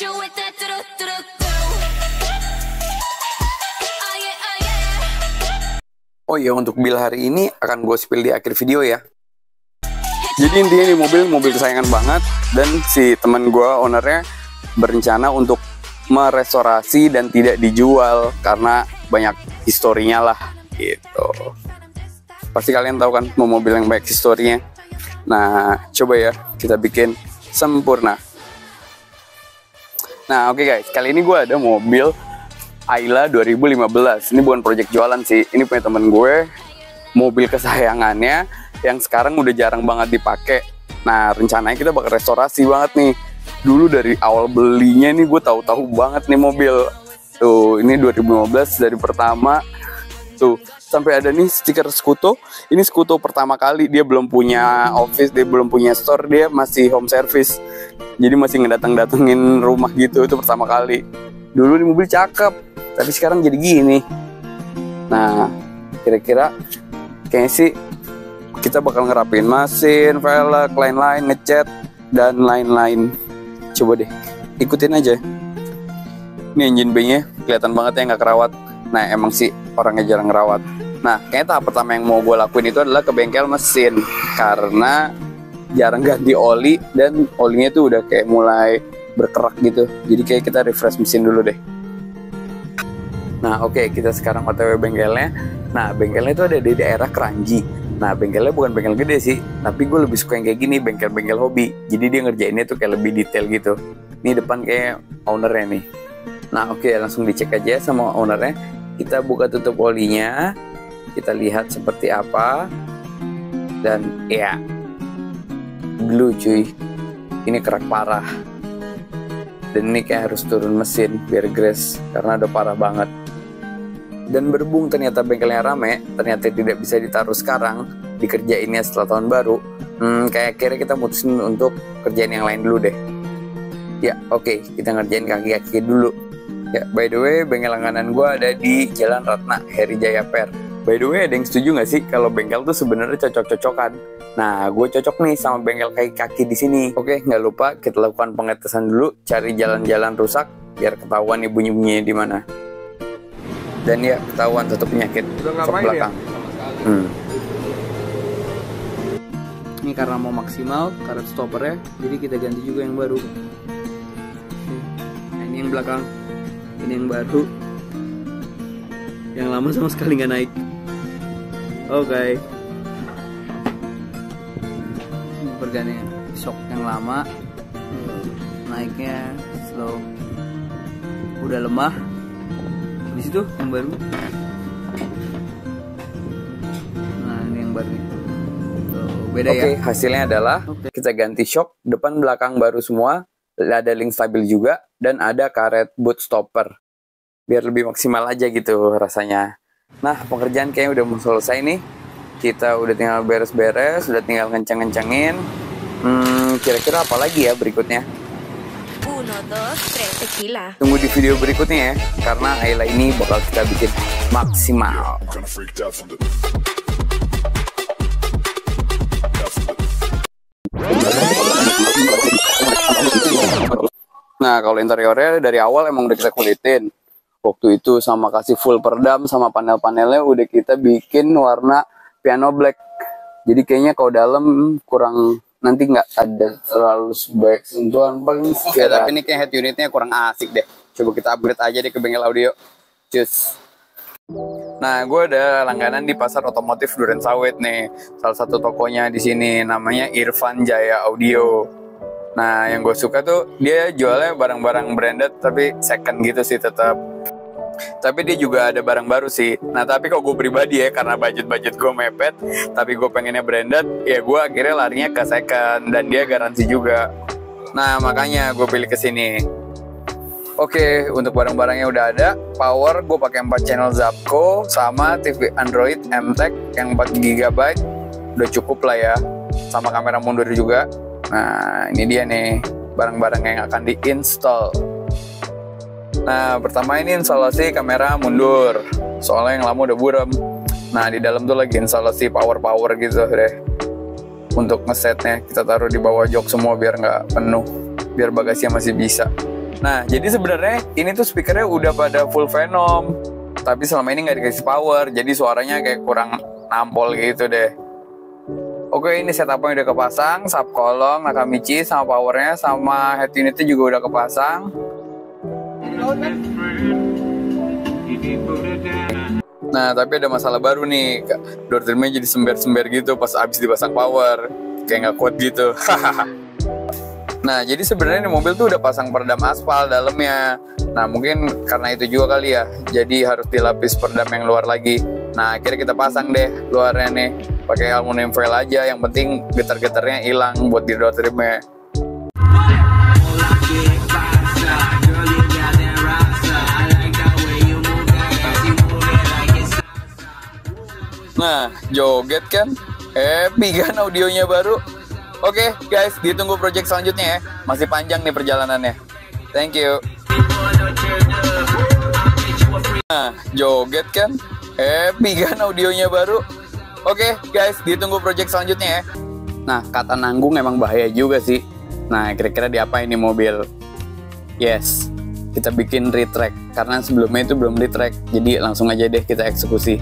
you with that do-do-do-do. Oh yeah, oh yeah. Oh iya, untuk build hari ini akan gue spill di akhir video ya. Jadi intinya ini mobil kesayangan banget, dan si teman gue ownernya berencana untuk merestorasi dan tidak dijual karena banyak historinya lah gitu. Pasti kalian tahu kan mau mobil yang banyak historinya. Nah, coba ya kita bikin sempurna. Nah, oke guys, kali ini gue ada mobil Ayla 2015. Ini bukan project jualan sih, ini punya temen gue. Mobil kesayangannya yang sekarang udah jarang banget dipakai. Nah, rencananya kita bakal restorasi banget nih. Dulu dari awal belinya nih gue tahu-tahu banget nih mobil. Tuh, ini 2015 dari pertama. Tuh, sampai ada nih stiker Skuto. Ini Skuto pertama kali, dia belum punya office, dia belum punya store, dia masih home service. Jadi masih ngedateng-datengin rumah gitu, itu pertama kali. Dulu ini mobil cakep, tapi sekarang jadi gini. Nah, kira-kira kayaknya sih kita bakal ngerapiin mesin, velg, lain-lain, ngecat, dan lain-lain. Coba deh, ikutin aja. Ini engine bay-nya kelihatan banget ya nggak kerawat. Nah, emang sih orangnya jarang ngerawat. Nah, kayaknya tahap pertama yang mau gue lakuin itu adalah ke bengkel mesin. Karena jarang ganti oli, dan olinya tuh udah kayak mulai berkerak gitu. Jadi kayak kita refresh mesin dulu deh. Nah, oke, kita sekarang OTW bengkelnya. Nah, bengkelnya itu ada di daerah Kranji. Nah, bengkelnya bukan bengkel gede sih, tapi gue lebih suka yang kayak gini, bengkel-bengkel hobi. Jadi dia ngerjainnya tuh kayak lebih detail gitu. Ini depan kayak ownernya nih. Nah, oke, langsung dicek aja sama ownernya. Kita buka tutup olinya, kita lihat seperti apa. Dan ya, glue cuy, ini kerak parah. Dan ini kayak harus turun mesin biar grace, karena udah parah banget. Dan berhubung ternyata bengkelnya rame, ternyata tidak bisa ditaruh sekarang, dikerjainnya setelah tahun baru. Kayak kira kita mutusin untuk kerjain yang lain dulu deh. Ya, oke, kita ngerjain kaki-kaki dulu. Ya, by the way, bengkel langganan gue ada di Jalan Ratna, Heri Jaya Per. By the way, ada yang setuju nggak sih kalau bengkel tuh sebenarnya cocok-cocokan? Nah, gue cocok nih sama bengkel kaki-kaki di sini. Oke, nggak lupa kita lakukan pengetesan dulu, cari jalan-jalan rusak biar ketahuan nih bunyi-bunyinya di mana. Dan ya, ketahuan satu penyakit sok belakang. Ini karena mau maksimal karet stoppernya, jadi kita ganti juga yang baru. Nah, ini yang belakang. Ini yang baru, yang lama sama sekali nggak naik. Oke. Perganti shock yang lama, naiknya slow, udah lemah. Habis itu yang baru. Nah, ini yang baru. Beda ya. Oke, hasilnya adalah kita ganti shock depan belakang baru semua. Ada link stabil juga, dan ada karet boot stopper biar lebih maksimal aja gitu rasanya. Nah, pekerjaan kayaknya udah mau selesai nih. Kita udah tinggal beres-beres, udah tinggal ngenceng-ngencengin. Kira-kira apa lagi ya berikutnya? 1, 2, 3, tequila. Tunggu di video berikutnya ya, karena Ayla ini bakal kita bikin maksimal. Nah, kalau interiornya dari awal emang udah kita kulitin. Waktu itu sama kasih full perdam, sama panel-panelnya udah kita bikin warna piano black. Jadi kayaknya kalau dalam kurang, nanti nggak ada terlalu sebaik sentuhan paling. Ya, tapi ini kayak head unitnya kurang asik deh. Coba kita upgrade aja deh ke bengkel audio. Cus. Nah, gue ada langganan di pasar otomotif Duren Sawit nih. Salah satu tokonya di sini namanya Irfan Jaya Audio. Nah, yang gue suka tuh dia jualnya barang-barang branded tapi second gitu sih tetap. Tapi dia juga ada barang baru sih. Nah, tapi kalau gue pribadi ya, karena budget gue mepet, tapi gue pengennya branded, ya gue akhirnya larinya ke second, dan dia garansi juga. Nah, makanya gue pilih ke sini. Oke, untuk barang-barangnya udah ada. Power gue pakai 4 channel Zapco sama TV Android MTech yang 4 GB. Udah cukup lah ya. Sama kamera mundur juga. Nah, ini dia nih barang-barang yang akan diinstal. Nah, pertama ini instalasi kamera mundur, soalnya yang lama udah buram. Nah, di dalam tuh lagi instalasi power gitu deh. Untuk ngesetnya kita taruh di bawah jok semua biar nggak penuh, biar bagasinya masih bisa. Nah, jadi sebenarnya ini tuh speakernya udah pada full Venom, tapi selama ini nggak dikasih power, jadi suaranya kayak kurang nampol gitu deh. Oke, ini setupnya udah kepasang, sub kolong, Nakamichi sama powernya, sama head unitnya juga udah kepasang. Nah, tapi ada masalah baru nih, door trimnya jadi sember-sember gitu pas abis dipasang power, kayak nggak kuat gitu. Nah, jadi sebenarnya ini mobil tuh udah pasang peredam aspal dalamnya. Nah, mungkin karena itu juga kali ya, jadi harus dilapis peredam yang luar lagi. Nah, akhirnya kita pasang deh luarnya nih, pakai aluminium foil aja. Yang penting getar-getarnya hilang buat di door trimnya. Nah, joget kan? Happy kan audionya baru? Oke, guys, ditunggu project selanjutnya ya. Masih panjang nih perjalanannya. Thank you. Nah, joget kan? Happy kan audionya baru? Oke, guys, ditunggu project selanjutnya ya. Nah, kata nanggung emang bahaya juga sih. Nah, kira-kira diapain nih mobil? Yes, kita bikin retrack. Karena sebelumnya itu belum retrack. Jadi langsung aja deh kita eksekusi.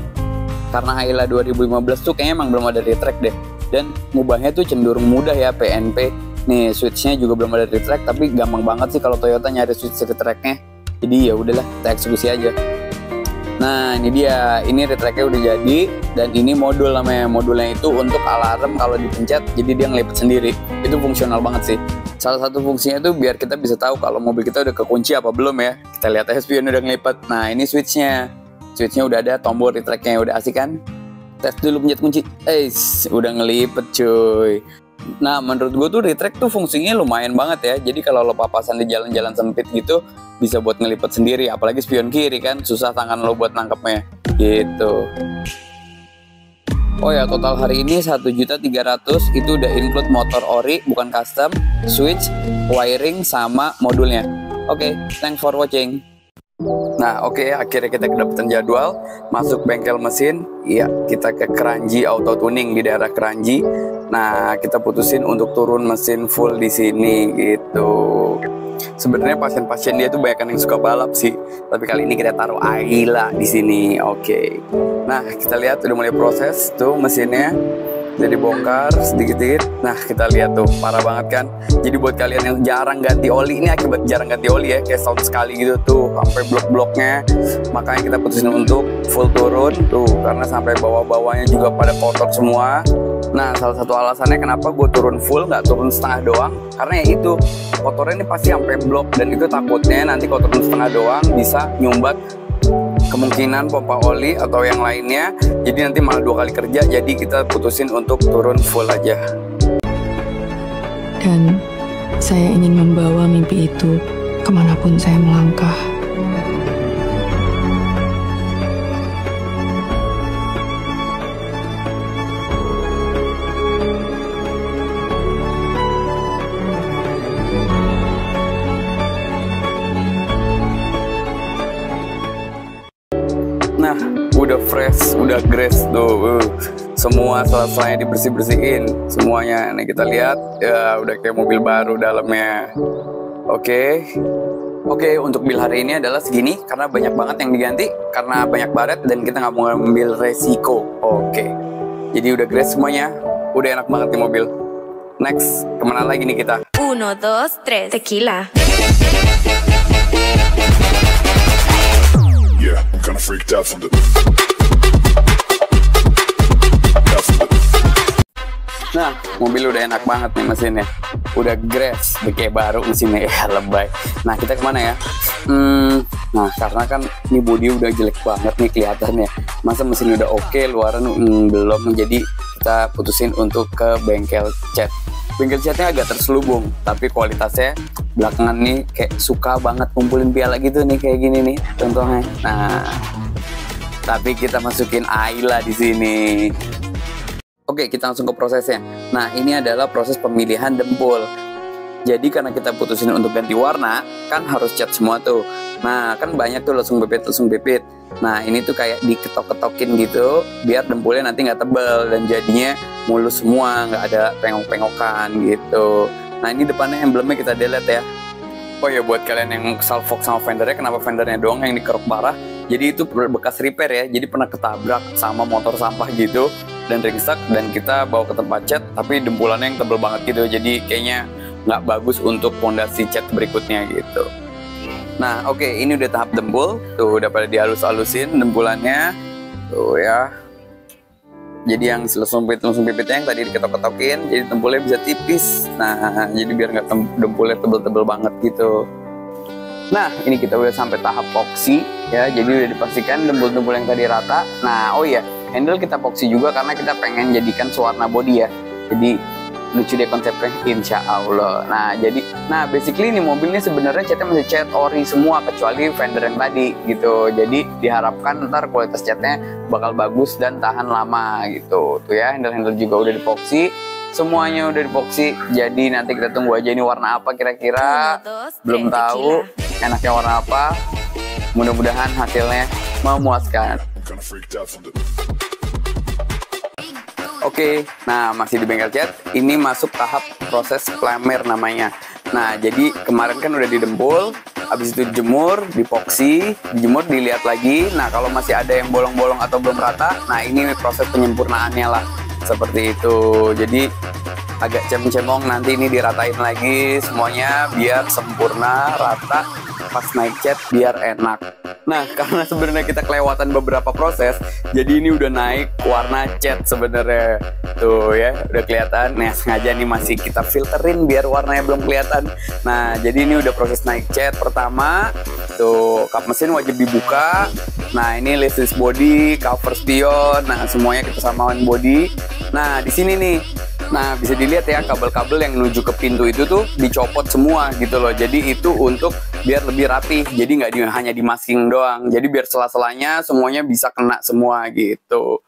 Karena Ayla 2015 tuh kayaknya emang belum ada retrack deh. Dan ngubahnya tuh cenderung mudah ya, PNP. Nih switchnya juga belum ada retrack, tapi gampang banget sih kalau Toyota nyari switch retracknya. Jadi ya udahlah, kita eksekusi aja. Nah, ini dia, ini retracknya udah jadi, dan ini modul namanya. Modulnya itu untuk alarm kalau dipencet, jadi dia ngelipet sendiri. Itu fungsional banget sih. Salah satu fungsinya itu biar kita bisa tahu kalau mobil kita udah kekunci apa belum ya. Kita lihat aja spion udah ngelipet. Nah, ini switchnya. Switchnya udah ada, tombol retracknya udah asik kan? Tes dulu pencet kunci, udah ngelipet cuy. Nah, menurut gue tuh retrack tuh fungsinya lumayan banget ya. Jadi kalau lo papasan di jalan-jalan sempit gitu, bisa buat ngelipet sendiri. Apalagi spion kiri kan, susah tangan lo buat nangkepnya gitu. Oh ya, total hari ini 1.300.000 itu udah include motor ori, bukan custom, switch, wiring, sama modulnya. Oke, thanks for watching. Nah, oke, akhirnya kita kedapetan jadwal masuk bengkel mesin. Iya, kita ke Kranji Auto Tuning di daerah Kranji. Nah, kita putusin untuk turun mesin full di sini gitu. Sebenarnya pasien-pasien dia tuh banyak yang suka balap sih, tapi kali ini kita taruh Ayla di sini. Oke. Nah, kita lihat udah mulai proses tuh mesinnya. Jadi bongkar sedikit-sedikit. Nah, kita lihat tuh, parah banget kan. Jadi buat kalian yang jarang ganti oli, ini akibat jarang ganti oli ya, kayak setahun sekali gitu tuh, sampai blok-bloknya. Makanya kita putusin untuk full turun tuh, karena sampai bawah-bawahnya juga pada kotor semua. Nah, salah satu alasannya kenapa gue turun full, nggak turun setengah doang, karena ya itu, kotornya ini pasti sampai blok, dan itu takutnya nanti kalau turun setengah doang bisa nyumbat kemungkinan pompa oli atau yang lainnya, jadi nanti malah 2 kali kerja. Jadi kita putusin untuk turun full aja. Dan saya ingin membawa mimpi itu kemanapun saya melangkah. Nah, udah fresh, udah grace tuh. Semua sela-selanya dibersih-bersihin semuanya. Nih kita lihat, ya udah kayak mobil baru dalamnya. Oke, untuk build hari ini adalah segini karena banyak banget yang diganti, karena banyak baret dan kita nggak mau ngambil resiko. Oke, jadi udah grace semuanya, udah enak banget nih mobil. Next, kemana lagi nih kita? 1, 2, 3, tequila. Yeah, I'm kinda freaked out from the. Nah, mobil udah enak banget nih mesinnya. Udah grace, udah kayak baru mesinnya, ya lebay. Nah, kita kemana ya? Nah, karena kan ini bodi udah jelek banget nih kelihatannya. Masa mesin udah oke, luaran belum. Jadi kita putusin untuk ke bengkel cat. Bengkel catnya agak terselubung, tapi kualitasnya belakangan nih kayak suka banget kumpulin piala gitu nih, kayak gini nih contohnya. Nah, tapi kita masukin Ayla di sini. Oke, kita langsung ke prosesnya. Nah, ini adalah proses pemilihan dempul. Jadi karena kita putusin untuk ganti warna, kan harus cat semua tuh. Nah, kan banyak tuh langsung bepit. Nah, ini tuh kayak diketok-ketokin gitu, biar dempulnya nanti nggak tebal dan jadinya mulus semua, nggak ada pengok-pengokan gitu. Nah, ini depannya emblemnya kita delete ya. Oh ya, buat kalian yang salfok sama fendernya, kenapa fendernya doang yang dikeruk parah? Jadi itu bekas repair ya, jadi pernah ketabrak sama motor sampah gitu dan ringsek, dan kita bawa ke tempat cat, tapi dempulannya yang tebel banget gitu, jadi kayaknya nggak bagus untuk pondasi cat berikutnya gitu. Nah oke, ini udah tahap dempul, tuh udah pada dihalus-halusin dempulannya, tuh ya. Jadi yang langsung pipitnya yang tadi diketok-ketokin, jadi dempulnya bisa tipis. Nah, jadi biar nggak dempulnya tebel-tebel banget gitu. Nah, ini kita udah sampai tahap epoxy ya. Jadi udah dipastikan dempul-dempul yang tadi rata. Nah, oh iya, handle kita epoxy juga karena kita pengen jadikan sewarna body ya. Jadi lucu deh konsepnya, insya Allah. Nah basically ini mobil ini sebenarnya catnya masih cat ori semua kecuali fender yang tadi gitu. Jadi diharapkan ntar kualitas catnya bakal bagus dan tahan lama gitu. Tuh ya, handle juga udah dipoksi, semuanya udah dipoksi. Jadi nanti kita tunggu aja ini warna apa kira-kira. Belum tahu enaknya warna apa. Mudah-mudahan hasilnya memuaskan. Oke, nah masih di bengkel cat, ini masuk tahap proses primer namanya. Nah, jadi kemarin kan udah didempul, habis itu dijemur, dipoksi, dijemur, dilihat lagi. Nah, kalau masih ada yang bolong-bolong atau belum rata, nah ini proses penyempurnaannya lah, seperti itu. Jadi agak cemong-cemong, nanti ini diratain lagi semuanya biar sempurna, rata, pas naik cat biar enak. Nah, karena sebenarnya kita kelewatan beberapa proses, jadi ini udah naik warna cat sebenarnya. Tuh ya, udah kelihatan. Nah, sengaja nih masih kita filterin biar warnanya belum kelihatan. Nah, jadi ini udah proses naik cat pertama. Tuh, kap mesin wajib dibuka. Nah, ini list body, cover spion. Nah, semuanya kita samain body. Nah, di sini nih. Nah, bisa dilihat ya, kabel-kabel yang menuju ke pintu itu tuh dicopot semua gitu loh. Jadi itu untuk biar lebih rapi. Jadi nggak hanya di masking doang. Jadi biar sela-selanya semuanya bisa kena semua gitu.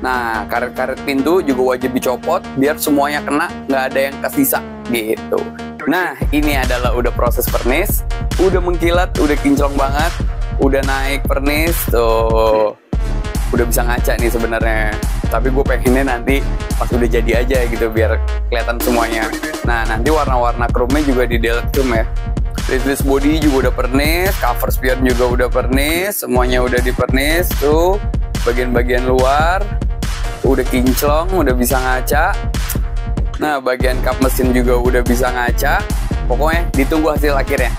Nah, karet-karet pintu juga wajib dicopot biar semuanya kena, nggak ada yang kesisa gitu. Nah, ini adalah udah proses vernis. Udah mengkilat, udah kinclong banget. Udah naik vernis tuh. Udah bisa ngaca nih sebenarnya, tapi gue pengennya nanti pas udah jadi aja gitu biar kelihatan semuanya. Nah, nanti warna-warna chrome-nya juga di delete chrome ya. List body juga udah pernis, cover spion juga udah pernis, semuanya udah dipernis tuh. Bagian-bagian luar udah kinclong, udah bisa ngaca. Nah, bagian kap mesin juga udah bisa ngaca. Pokoknya ditunggu hasil akhirnya.